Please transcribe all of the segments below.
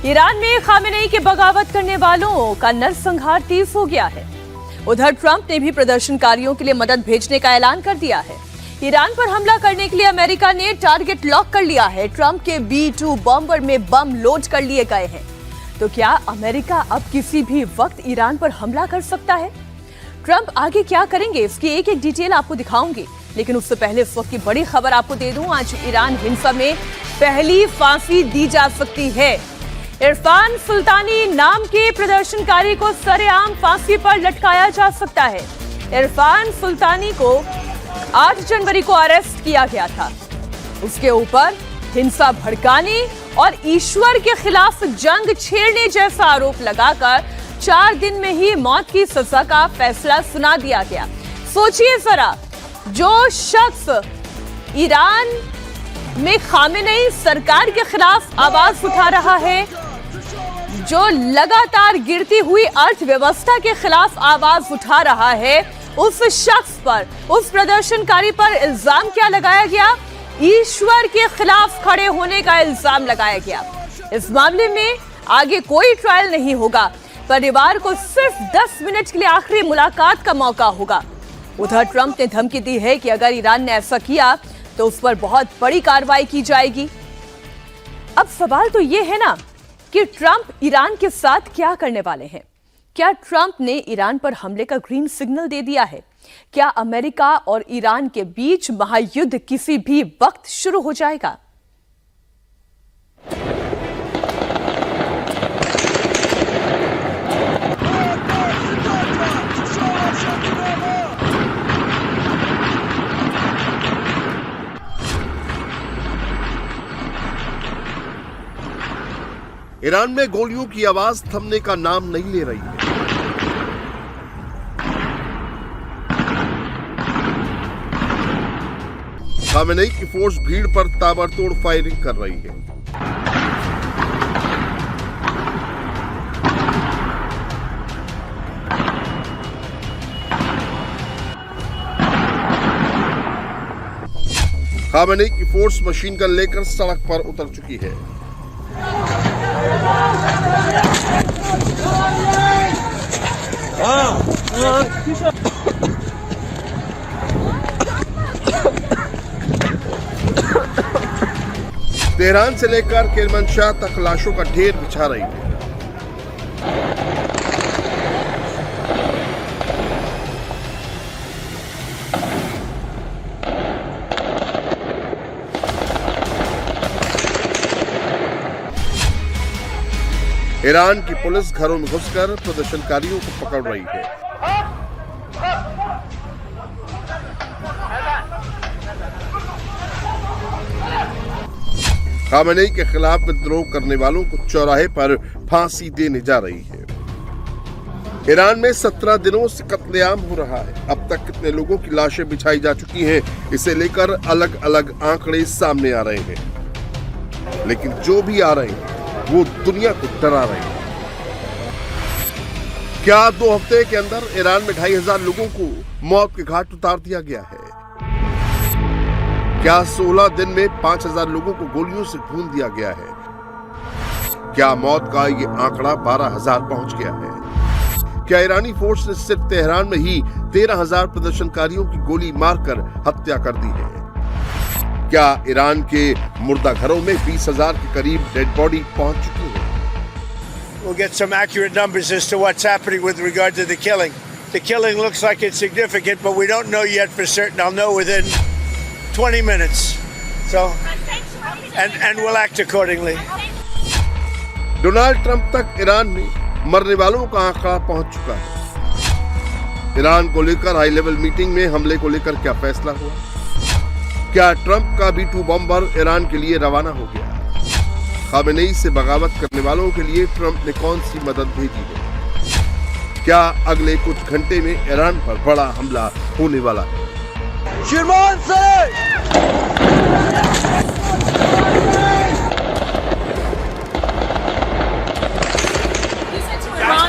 Iran में Khamenei के बगावत करने वालों का नरसंहार तेज हो गया है। उधर ट्रंप ने भी प्रदर्शनकारियों के लिए मदद भेजने का ऐलान कर दिया है। ईरान पर हमला करने के लिए अमेरिका ने टारगेट लॉक कर लिया है। ट्रंप के B-2 बॉम्बर में बम लोड कर लिए गए हैं। तो क्या अमेरिका अब किसी भी वक्त ईरान पर हमला कर सकता है? ट्रंप आगे क्या करेंगे, इसकी एक एक डिटेल आपको दिखाऊंगी। लेकिन उससे पहले इस वक्त की बड़ी खबर आपको दे दूं। आज ईरान हिंसा में पहली फांसी दी जा सकती है। इरफान सुल्तानी नाम के प्रदर्शनकारी को सरेआम फांसी पर लटकाया जा सकता है। इरफान सुल्तानी को 8 जनवरी को अरेस्ट किया गया था। उसके ऊपर हिंसा भड़काने और ईश्वर के खिलाफ जंग छेड़ने जैसा आरोप लगाकर 4 दिन में ही मौत की सजा का फैसला सुना दिया गया। सोचिए जरा, जो शख्स ईरान में खामेनेई सरकार के खिलाफ आवाज उठा रहा है, जो लगातार गिरती हुई अर्थव्यवस्था के खिलाफ आवाज उठा रहा है, उस शख्स पर, उस प्रदर्शनकारी पर इल्जाम क्या लगाया गया? ईश्वर के खिलाफ खड़े होने का इल्जाम लगाया गया। इस मामले में आगे कोई ट्रायल नहीं होगा। परिवार को सिर्फ 10 मिनट के लिए आखिरी मुलाकात का मौका होगा। उधर ट्रंप ने धमकी दी है कि अगर ईरान ने ऐसा किया तो उस पर बहुत बड़ी कार्रवाई की जाएगी। अब सवाल तो यह है ना कि ट्रंप ईरान के साथ क्या करने वाले हैं? क्या ट्रंप ने ईरान पर हमले का ग्रीन सिग्नल दे दिया है? क्या अमेरिका और ईरान के बीच महायुद्ध किसी भी वक्त शुरू हो जाएगा? ईरान में गोलियों की आवाज थमने का नाम नहीं ले रही है। खामेनेई की फोर्स भीड़ पर ताबड़तोड़ फायरिंग कर रही है। खामेनेई की फोर्स मशीन गन लेकर सड़क पर उतर चुकी है। तेहरान से लेकर केरमनशाह तक लाशों का ढेर बिछा रही है। ईरान की पुलिस घरों में घुसकर प्रदर्शनकारियों को पकड़ रही है। खामेनेई के खिलाफ विद्रोह करने वालों को चौराहे पर फांसी देने जा रही है। ईरान में 17 दिनों से कत्लेआम हो रहा है। अब तक कितने लोगों की लाशें बिछाई जा चुकी हैं, इसे लेकर अलग अलग आंकड़े सामने आ रहे हैं। लेकिन जो भी आ रहे हैं वो दुनिया को डरा रहे हैं। क्या 2 हफ्ते के अंदर ईरान में 2500 लोगों को मौत के घाट उतार दिया गया है? क्या 16 दिन में 5000 लोगों को गोलियों से भून दिया गया है? क्या मौत का ये आंकड़ा 12000 पहुंच गया है? क्या ईरानी फोर्स ने सिर्फ तेहरान में ही 13000 प्रदर्शनकारियों की गोली मारकर हत्या कर दी है? क्या ईरान के मुर्दा घरों में 20,000 के करीब डेड बॉडी पहुंच चुकी है? We'll get some accurate numbers as to what's happening with regard to the killing. The killing looks like it's significant, but we don't know yet for certain. I'll know within 20 minutes. So, and we'll act accordingly. Donald Trump तक Iran में मरने वालों का आंकड़ा पहुंच चुका है। Iran को लेकर हाई लेवल मीटिंग में हमले को लेकर क्या फैसला हुआ? क्या ट्रंप का B-2 बॉम्बर ईरान के लिए रवाना हो गया? खामेनेई से बगावत करने वालों के लिए ट्रंप ने कौन सी मदद भेजी है? क्या अगले कुछ घंटे में ईरान पर बड़ा हमला होने वाला है?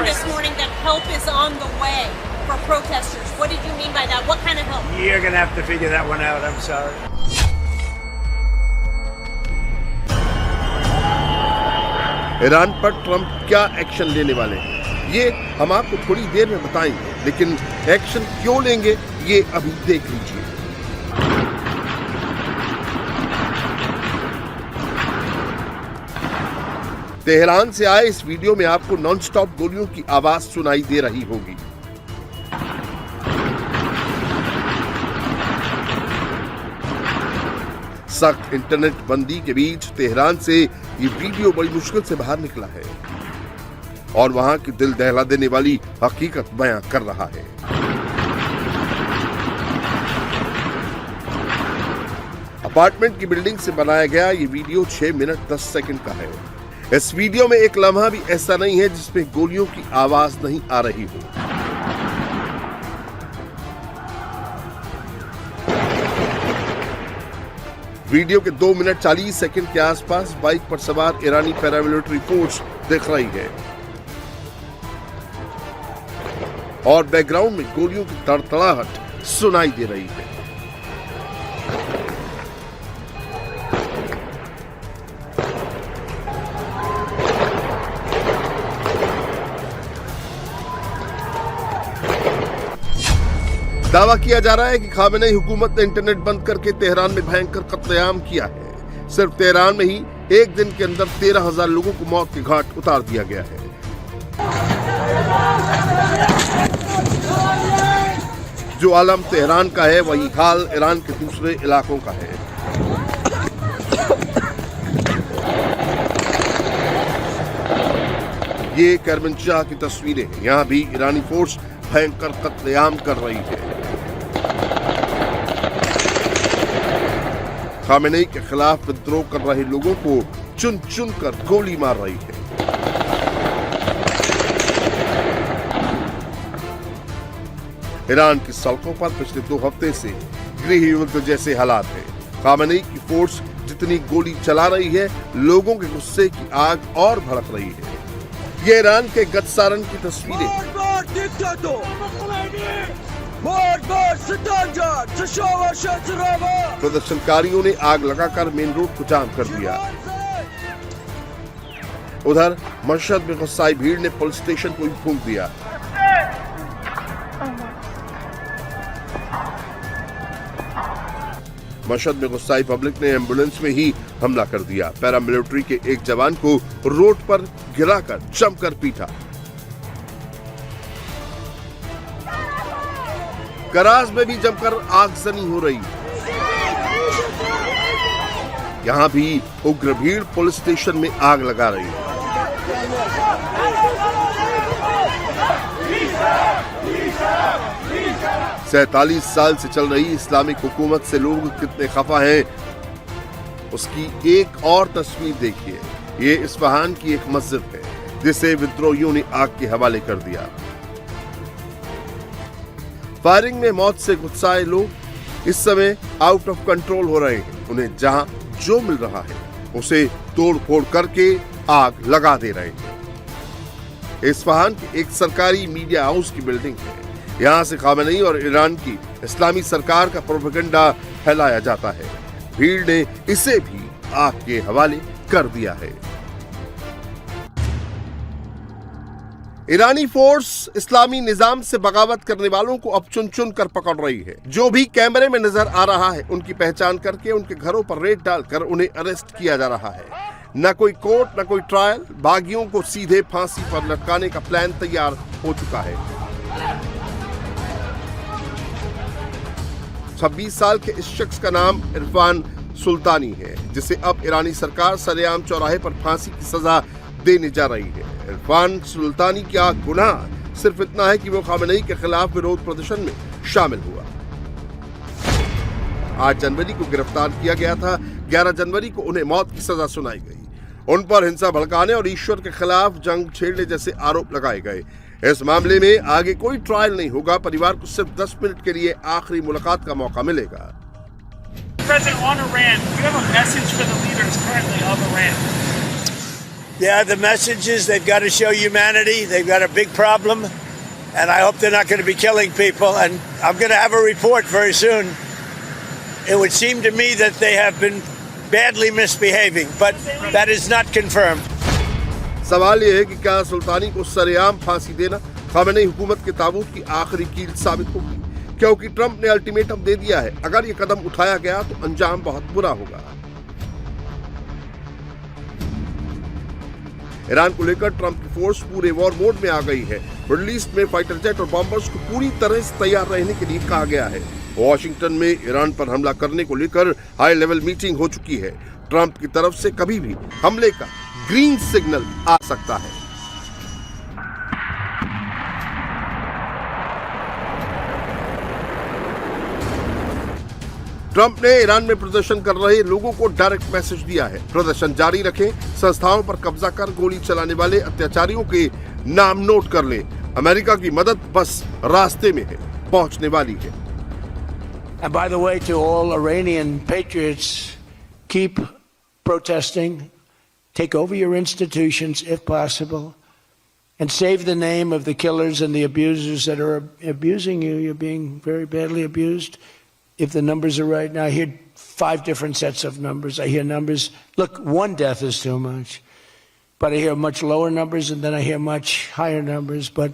This morning that help is on the way for protesters. What did you mean by that? What kind of help? You're gonna have to figure that one out. I'm sorry. Iran पर Trump क्या action लेने वाले हैं ये हम आपको थोड़ी देर में बताएंगे, लेकिन एक्शन क्यों लेंगे ये अभी देख लीजिए। तेहरान से आए इस वीडियो में आपको नॉनस्टॉप गोलियों की आवाज सुनाई दे रही होगी। सख्त इंटरनेट बंदी के बीच तेहरान से ये वीडियो बड़ी मुश्किल से बाहर निकला है और वहां की दिल दहला देने वाली हकीकत बयां कर रहा है। अपार्टमेंट की बिल्डिंग से बनाया गया ये वीडियो 6 मिनट 10 सेकंड का है। इस वीडियो में एक लम्हा भी ऐसा नहीं है जिसमें गोलियों की आवाज नहीं आ रही हो। वीडियो के 2 मिनट 40 सेकंड के आसपास बाइक पर सवार ईरानी पैरामिलिट्री फोर्स दिख रही है और बैकग्राउंड में गोलियों की तड़तड़ाहट सुनाई दे रही है। दावा किया जा रहा है कि खामेनेई हुकूमत ने इंटरनेट बंद करके तेहरान में भयंकर कत्लेआम किया है। सिर्फ तेहरान में ही एक दिन के अंदर 13,000 लोगों को मौत के घाट उतार दिया गया है। जो आलम तेहरान का है वही हाल ईरान के दूसरे इलाकों का है। ये करमनशाह की तस्वीरें हैं। यहाँ भी ईरानी फोर्स भयंकर कत्लेआम कर रही है। खामेनेई के खिलाफ विद्रोह कर रहे लोगों को चुन चुन कर गोली मार रही है। ईरान की सड़कों पर पिछले 2 हफ्ते से गृह युद्ध जैसे हालात हैं। खामेनेई की फोर्स जितनी गोली चला रही है, लोगों के गुस्से की आग और भड़क रही है। ये ईरान के गतसारन की तस्वीरें हैं। प्रदर्शनकारियों ने आग लगाकर मेन रोड को जाम कर दिया। उधर मशहद में गुस्साई भीड़ ने पुलिस स्टेशन को भी फूंक दिया। मशहद में गुस्साई पब्लिक ने एम्बुलेंस में ही हमला कर दिया। पैरामिलिट्री के एक जवान को रोड पर गिराकर जमकर पीटा। कराज में भी जमकर आगजनी हो रही। यहां भी उग्र भीड़ पुलिस स्टेशन में आग लगा रही है। 47 साल से चल रही इस्लामिक हुकूमत से लोग कितने खफा हैं, उसकी एक और तस्वीर देखिए। ये इस्फहान की एक मस्जिद है जिसे विद्रोहियों ने आग के हवाले कर दिया। फायरिंग में मौत से गुस्साए लोग इस समय आउट ऑफ कंट्रोल हो रहे हैं। उन्हें जहां जो मिल रहा है उसे तोड़ फोड़ करके आग लगा दे रहे हैं। इस्फहान की एक सरकारी मीडिया हाउस की बिल्डिंग है। यहां से खामेनेई और ईरान की इस्लामी सरकार का प्रोपेगेंडा फैलाया जाता है। भीड़ ने इसे भी आग के हवाले कर दिया है। ईरानी फोर्स इस्लामी निजाम से बगावत करने वालों को अब चुन चुन कर पकड़ रही है। जो भी कैमरे में नजर आ रहा है उनकी पहचान करके उनके घरों पर रेड डालकर उन्हें अरेस्ट किया जा रहा है। न कोई कोर्ट न कोई ट्रायल, बागियों को सीधे फांसी पर लटकाने का प्लान तैयार हो चुका है। 26 साल के इस शख्स का नाम इरफान सुल्तानी है, जिसे अब ईरानी सरकार सरेआम चौराहे पर फांसी की सजा देने जा रही है। इरफान सुल्तानी का गुनाह सिर्फ इतना है कि वो खामेनेई के खिलाफ विरोध प्रदर्शन में शामिल हुआ। 8 जनवरी को गिरफ्तार किया गया था। 11 जनवरी को उन्हें मौत की सजा सुनाई गई। उन पर हिंसा भड़काने और ईश्वर के खिलाफ जंग छेड़ने जैसे आरोप लगाए गए। इस मामले में आगे कोई ट्रायल नहीं होगा। परिवार को सिर्फ 10 मिनट के लिए आखिरी मुलाकात का मौका मिलेगा। President on Iran, do you have a message for the leaders currently of Iran? Yeah, the message is they've got to show humanity. They've got a big problem, and I hope they're not going to be killing people. And I'm going to have a report very soon. It would seem to me that they have been badly misbehaving, but that is not confirmed. सवाल यह है कि क्या सुल्तानी को सरेआम फांसी देना Khamenei हुकूमत के ताबूत की आखिरी कील साबित होगी, क्योंकि ट्रंप ने अल्टीमेटम दे दिया है। अगर ये कदम उठाया गया तो अंजाम बहुत बुरा होगा। ईरान को लेकर ट्रंप की फोर्स पूरे वॉर मोड में आ गई है। मिडिल ईस्ट में फाइटर जेट और बॉम्बर्स को पूरी तरह से तैयार रहने के लिए कहा गया है। वॉशिंगटन में ईरान पर हमला करने को लेकर हाई लेवल मीटिंग हो चुकी है। ट्रंप की तरफ से कभी भी हमले का ग्रीन सिग्नल आ सकता है। ट्रंप ने ईरान में प्रदर्शन कर रहे लोगों को डायरेक्ट मैसेज दिया है, प्रदर्शन जारी रखें, संस्थाओं पर कब्जा कर गोली चलाने वाले अत्याचारियों के नाम नोट कर लें, अमेरिका की मदद बस रास्ते में है, पहुंचने वाली है। And by the way, to all Iranian patriots, keep protesting, take over your institutions if possible, and save the name of the killers and the abusers that are abusing you. You're being very badly abused. If the numbers are right now, I hear 5 different sets of numbers. I hear numbers, look, 1 death is too much, but I hear much lower numbers, and then I hear much higher numbers. But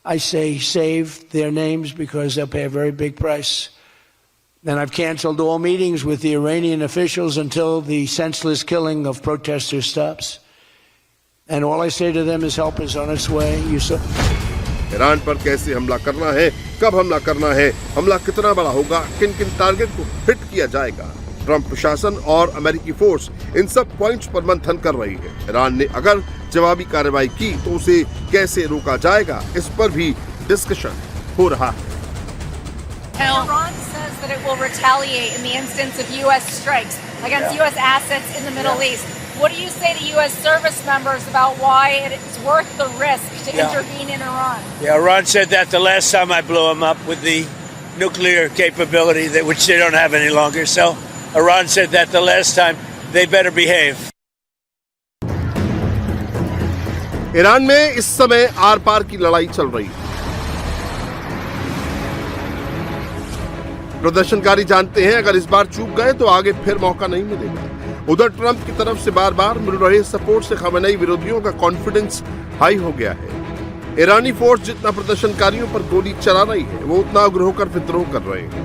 I say save their names because they'll pay a very big price. And I've canceled all meetings with the Iranian officials until the senseless killing of protesters stops. And all I say to them is help is on its way. Iran पर कैसे हमला करना है, कब हमला करना है, हमला कितना बड़ा होगा, किन किन टारगेट को हिट किया जाएगा, ट्रंप प्रशासन और अमेरिकी फोर्स इन सब पॉइंट्स पर मंथन कर रही है। ईरान ने अगर जवाबी कार्रवाई की तो उसे कैसे रोका जाएगा, इस पर भी डिस्कशन हो रहा है। Iran says that it will retaliate in the instance of U.S. strikes against U.S. assets in the Middle East. What do you say to U.S. service members about why it's worth the risk to intervene in Iran? Yeah, Iran said that the last time I blew them up with the nuclear capability, which they don't have any longer. So Iran said that the last time. They better behave. Iran में इस समय are पार की लड़ाई चल रही है। प्रदर्शनकारी जानते हैं अगर इस बार चूक गए तो आगे फिर मौका नहीं मिलेगा। उधर ट्रंप की तरफ से बार बार मिल रहे सपोर्ट से खामेनेई विरोधियों का कॉन्फिडेंस हाई हो गया है। ईरानी फोर्स जितना प्रदर्शनकारियों पर गोली चला रही है वो उतना उग्र होकर विद्रोह कर रहे हैं।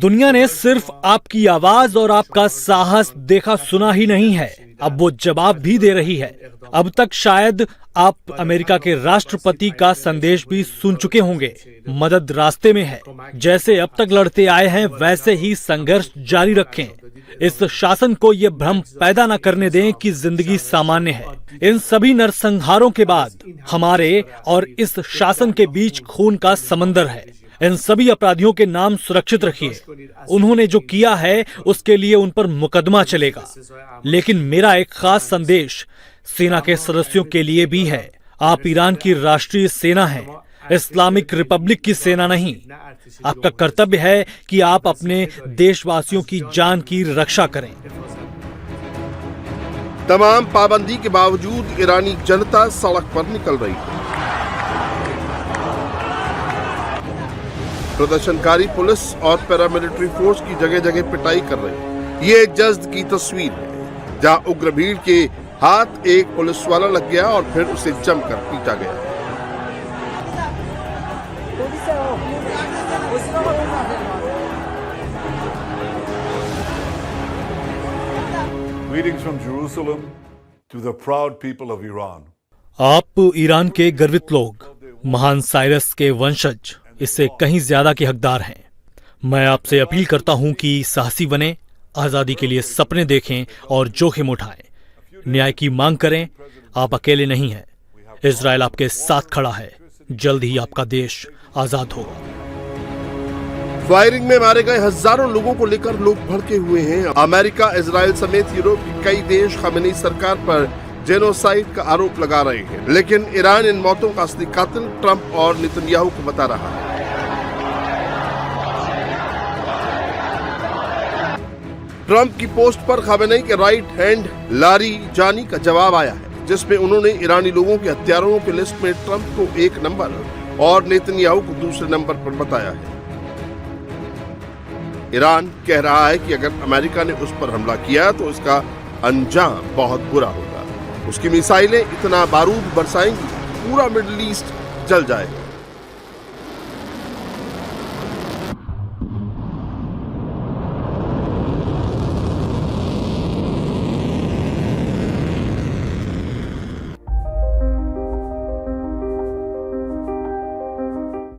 दुनिया ने सिर्फ आपकी आवाज और आपका साहस देखा सुना ही नहीं है, अब वो जवाब भी दे रही है। अब तक शायद आप अमेरिका के राष्ट्रपति का संदेश भी सुन चुके होंगे। मदद रास्ते में है, जैसे अब तक लड़ते आए हैं वैसे ही संघर्ष जारी रखें। इस शासन को ये भ्रम पैदा न करने दें कि जिंदगी सामान्य है। इन सभी नरसंहारों के बाद हमारे और इस शासन के बीच खून का समंदर है। इन सभी अपराधियों के नाम सुरक्षित रखिए। उन्होंने जो किया है उसके लिए उन पर मुकदमा चलेगा। लेकिन मेरा एक खास संदेश सेना के सदस्यों के लिए भी है। आप ईरान की राष्ट्रीय सेना हैं, इस्लामिक रिपब्लिक की सेना नहीं। आपका कर्तव्य है कि आप अपने देशवासियों की जान की रक्षा करें। तमाम पाबंदी के बावजूद ईरानी जनता सड़क पर निकल रही है। प्रदर्शनकारी पुलिस और पैरामिलिट्री फोर्स की जगह जगह पिटाई कर रहे हैं। ये जज्द की तस्वीर है जहां उग्र भीड़ के हाथ एक पुलिस वाला लग गया और फिर उसे जमकर पीटा गया। Greetings from Jerusalem to the proud people of Iran. आप ईरान के गर्वित लोग, महान साइरस के वंशज, इससे कहीं ज्यादा के हकदार हैं। मैं आपसे अपील करता हूं कि साहसी बने, आजादी के लिए सपने देखें और जोखिम उठाएं, न्याय की मांग करें। आप अकेले नहीं हैं, इजराइल आपके साथ खड़ा है। जल्द ही आपका देश आजाद होगा। फायरिंग में मारे गए हजारों लोगों को लेकर लोग भड़के हुए हैं। अमेरिका, इजराइल समेत यूरोप के कई देश खामेनेई सरकार पर जेनोसाइड का आरोप लगा रहे हैं, लेकिन ईरान इन मौतों का असली कातिल ट्रंप और नेतन्याहू को बता रहा है। ट्रंप की पोस्ट पर खामेनेई के राइट हैंड लारी जानी का जवाब आया है, जिसमें उन्होंने ईरानी लोगों के हत्यारों की लिस्ट में ट्रंप को 1 नंबर और नेतन्याहू को दूसरे नंबर पर बताया है। ईरान कह रहा है कि अगर अमेरिका ने उस पर हमला किया तो इसका अंजाम बहुत बुरा होगा। उसकी मिसाइलें इतना बारूद बरसाएंगी पूरा मिडिल ईस्ट जल जाएगा।